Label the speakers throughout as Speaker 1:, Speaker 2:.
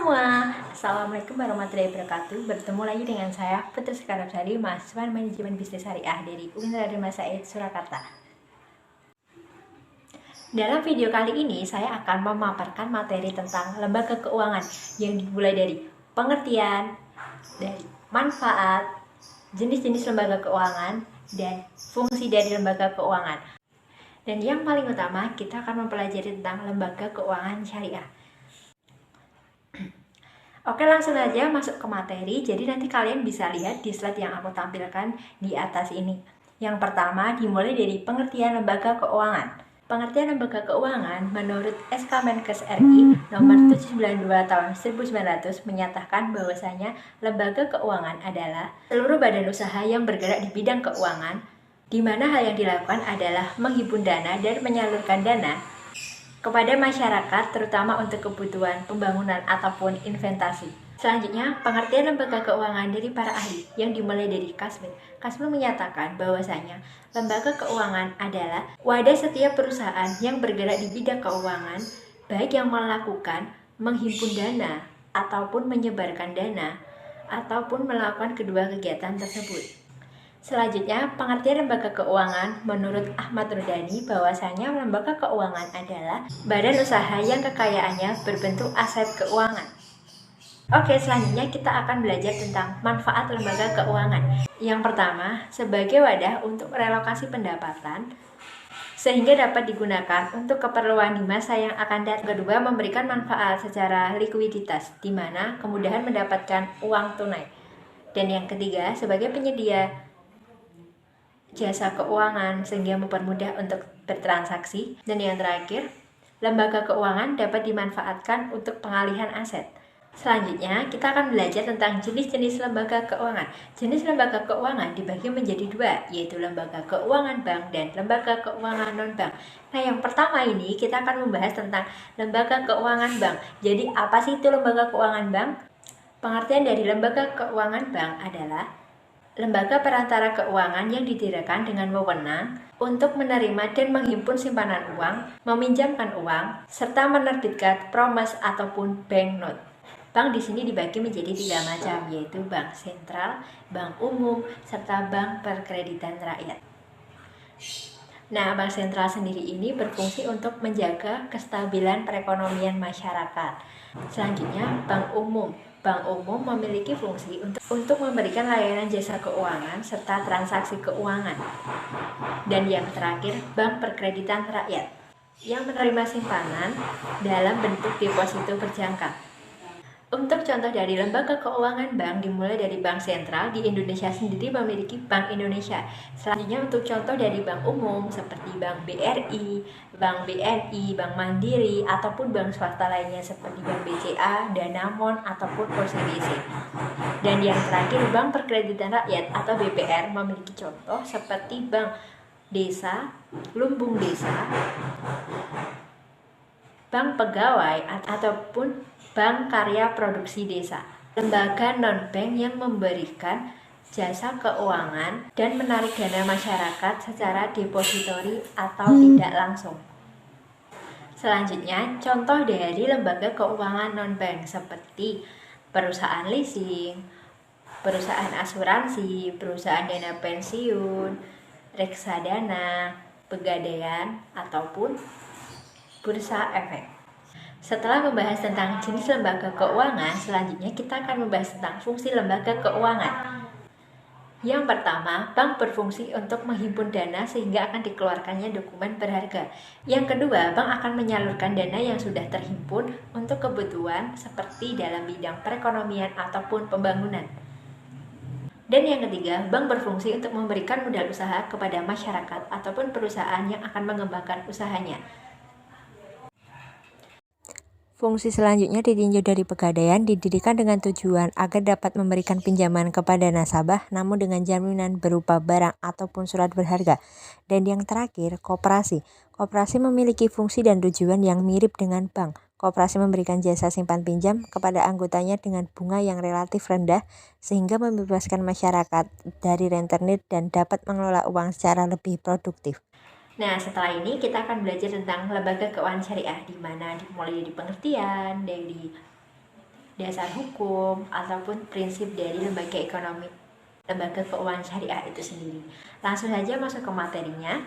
Speaker 1: semua, Assalamualaikum warahmatullahi wabarakatuh. Bertemu lagi dengan saya Putri Sekarabsari, mahasiswa Manajemen Bisnis Syariah dari UIN Raden Mas Said, Surakarta. Dalam video kali ini saya akan memaparkan materi tentang lembaga keuangan yang dimulai dari pengertian, dari manfaat, jenis-jenis lembaga keuangan, dan fungsi dari lembaga keuangan. Dan yang paling utama, kita akan mempelajari tentang lembaga keuangan syariah. Oke, langsung aja masuk ke materi. Jadi nanti kalian bisa lihat di slide yang aku tampilkan di atas ini. Yang pertama dimulai dari pengertian lembaga keuangan. Pengertian lembaga keuangan menurut SK Menkes RI nomor 792 tahun 1900 menyatakan bahwasanya lembaga keuangan adalah seluruh badan usaha yang bergerak di bidang keuangan, di mana hal yang dilakukan adalah menghimpun dana dan menyalurkan dana kepada masyarakat, terutama untuk kebutuhan pembangunan ataupun investasi. Selanjutnya, pengertian lembaga keuangan dari para ahli yang dimulai dari Kasmir. Kasmir menyatakan bahwasanya lembaga keuangan adalah wadah setiap perusahaan yang bergerak di bidang keuangan, baik yang melakukan menghimpun dana ataupun menyebarkan dana ataupun melakukan kedua kegiatan tersebut. Selanjutnya, pengertian lembaga keuangan menurut Ahmad Rudani bahwasanya lembaga keuangan adalah badan usaha yang kekayaannya berbentuk aset keuangan. Oke, selanjutnya kita akan belajar tentang manfaat lembaga keuangan. Yang pertama, sebagai wadah untuk relokasi pendapatan sehingga dapat digunakan untuk keperluan di masa yang akan datang. Kedua, memberikan manfaat secara likuiditas, di mana kemudahan mendapatkan uang tunai. Dan yang ketiga, sebagai penyedia jasa keuangan sehingga mempermudah untuk bertransaksi. Dan yang terakhir, lembaga keuangan dapat dimanfaatkan untuk pengalihan aset. Selanjutnya, kita akan belajar tentang jenis-jenis lembaga keuangan. Jenis lembaga keuangan dibagi menjadi dua, yaitu lembaga keuangan bank dan lembaga keuangan non-bank. Nah, yang pertama ini kita akan membahas tentang lembaga keuangan bank. Jadi, apa sih itu lembaga keuangan bank? Pengertian dari lembaga keuangan bank adalah lembaga perantara keuangan yang didirikan dengan wewenang untuk menerima dan menghimpun simpanan uang, meminjamkan uang, serta menerbitkan promes ataupun bank note. Bank di sini dibagi menjadi 3 macam, yaitu bank sentral, bank umum, serta bank perkreditan rakyat. Nah, bank sentral sendiri ini berfungsi untuk menjaga kestabilan perekonomian masyarakat. Selanjutnya, bank umum. Bank umum memiliki fungsi untuk memberikan layanan jasa keuangan serta transaksi keuangan. Dan yang terakhir, bank perkreditan rakyat yang menerima simpanan dalam bentuk deposito berjangka. Untuk contoh dari lembaga keuangan bank dimulai dari bank sentral. Di Indonesia sendiri memiliki Bank Indonesia. Selanjutnya untuk contoh dari bank umum seperti Bank BRI, Bank BNI, Bank Mandiri, ataupun bank swasta lainnya seperti Bank BCA, Danamon, ataupun OCBC. Dan yang terakhir, Bank Perkreditan Rakyat atau BPR memiliki contoh seperti Bank Desa, Lumbung Desa, Bank Pegawai, ataupun Bank Karya Produksi Desa. Lembaga non-bank yang memberikan jasa keuangan dan menarik dana masyarakat secara depositori atau tidak langsung. Selanjutnya, contoh dari lembaga keuangan non-bank seperti perusahaan leasing, perusahaan asuransi, perusahaan dana pensiun, reksadana, pegadaian, ataupun bursa efek. Setelah membahas tentang jenis lembaga keuangan, selanjutnya kita akan membahas tentang fungsi lembaga keuangan. Yang pertama, bank berfungsi untuk menghimpun dana sehingga akan dikeluarkannya dokumen berharga. Yang kedua, bank akan menyalurkan dana yang sudah terhimpun untuk kebutuhan seperti dalam bidang perekonomian ataupun pembangunan. Dan yang ketiga, bank berfungsi untuk memberikan modal usaha kepada masyarakat ataupun perusahaan yang akan mengembangkan usahanya.
Speaker 2: Fungsi selanjutnya ditinjau dari Pegadaian, didirikan dengan tujuan agar dapat memberikan pinjaman kepada nasabah namun dengan jaminan berupa barang ataupun surat berharga. Dan yang terakhir, koperasi. Koperasi memiliki fungsi dan tujuan yang mirip dengan bank. Koperasi memberikan jasa simpan pinjam kepada anggotanya dengan bunga yang relatif rendah sehingga membebaskan masyarakat dari rentenir dan dapat mengelola uang secara lebih produktif.
Speaker 1: Nah, setelah ini kita akan belajar tentang lembaga keuangan syariah, di mana dimulai dari pengertian, dari dasar hukum ataupun prinsip dari lembaga ekonomi, lembaga keuangan syariah itu sendiri. Langsung saja masuk ke materinya.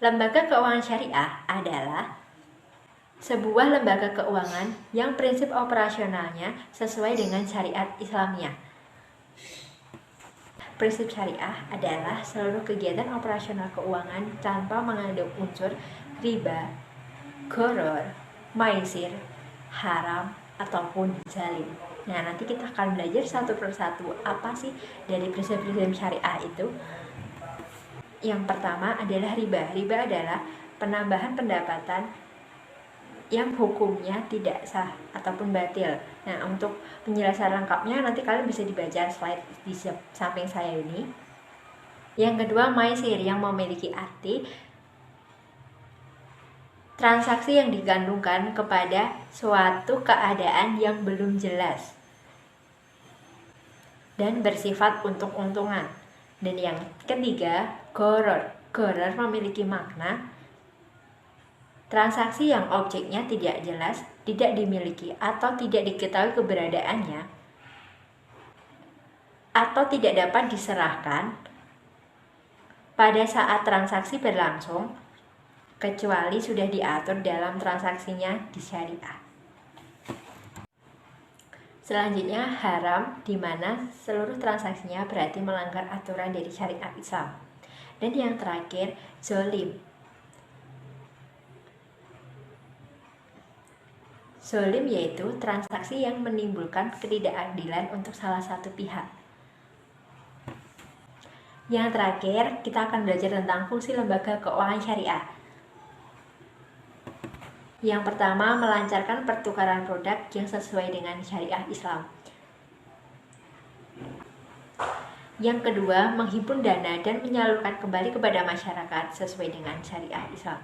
Speaker 1: Lembaga keuangan syariah adalah sebuah lembaga keuangan yang prinsip operasionalnya sesuai dengan syariat Islamiyah. Prinsip syariah adalah seluruh kegiatan operasional keuangan tanpa mengandung unsur riba, gharar, maisir, haram, ataupun zalim. Nah, nanti kita akan belajar satu persatu apa sih dari prinsip-prinsip syariah itu. Yang pertama adalah riba. Riba adalah penambahan pendapatan yang hukumnya tidak sah ataupun batil. Nah, untuk penjelasan lengkapnya nanti kalian bisa dibaca slide di samping saya ini. Yang kedua, maisir, yang memiliki arti transaksi yang digandungkan kepada suatu keadaan yang belum jelas dan bersifat untung-untungan. Dan yang ketiga, gharar. Gharar memiliki makna transaksi yang objeknya tidak jelas, tidak dimiliki, atau tidak diketahui keberadaannya, atau tidak dapat diserahkan pada saat transaksi berlangsung, kecuali sudah diatur dalam transaksinya di syariah. Selanjutnya, haram, di mana seluruh transaksinya berarti melanggar aturan dari syariat Islam. Dan yang terakhir, zolim. Zolim yaitu transaksi yang menimbulkan ketidakadilan untuk salah satu pihak. Yang terakhir, kita akan belajar tentang fungsi lembaga keuangan syariah. Yang pertama, melancarkan pertukaran produk yang sesuai dengan syariah Islam. Yang kedua, menghimpun dana dan menyalurkan kembali kepada masyarakat sesuai dengan syariah Islam.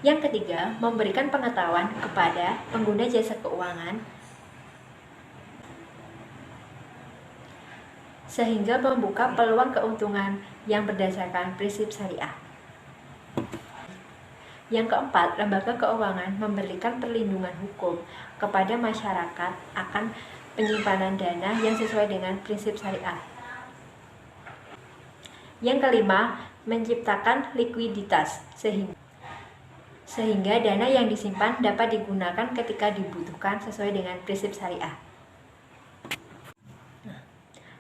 Speaker 1: Yang ketiga, memberikan pengetahuan kepada pengguna jasa keuangan sehingga membuka peluang keuntungan yang berdasarkan prinsip syariah. Yang keempat, lembaga keuangan memberikan perlindungan hukum kepada masyarakat akan penyimpanan dana yang sesuai dengan prinsip syariah. Yang kelima, menciptakan likuiditas sehingga dana yang disimpan dapat digunakan ketika dibutuhkan sesuai dengan prinsip syariah.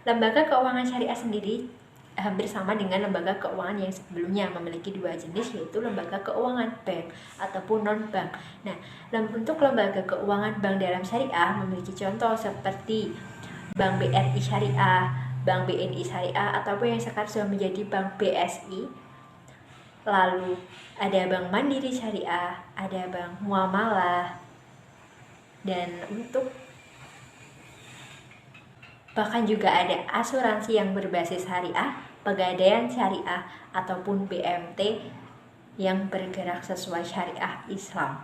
Speaker 1: Lembaga keuangan syariah sendiri hampir sama dengan lembaga keuangan yang sebelumnya, memiliki dua jenis, yaitu lembaga keuangan bank ataupun non-bank. Nah, untuk lembaga keuangan bank dalam syariah memiliki contoh seperti Bank BRI Syariah, Bank BNI Syariah, ataupun yang sekarang sudah menjadi Bank BSI. Lalu ada Bank Mandiri Syariah, ada Bank Muamalah, dan bahkan juga ada asuransi yang berbasis syariah, pegadaian syariah, ataupun BMT yang bergerak sesuai syariah Islam.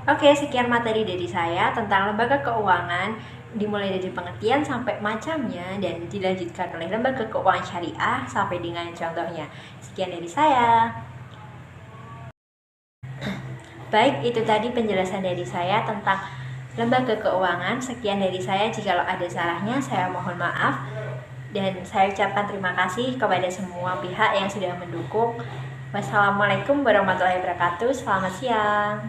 Speaker 1: Oke, sekian materi dari saya tentang lembaga keuangan, dimulai dari pengertian sampai macamnya, dan dilanjutkan oleh lembaga keuangan syariah sampai dengan contohnya. Sekian dari saya. Baik, itu tadi penjelasan dari saya tentang lembaga keuangan. Sekian dari saya, jikalau ada salahnya saya mohon maaf, dan saya ucapkan terima kasih kepada semua pihak yang sudah mendukung. Wassalamualaikum warahmatullahi wabarakatuh. Selamat siang.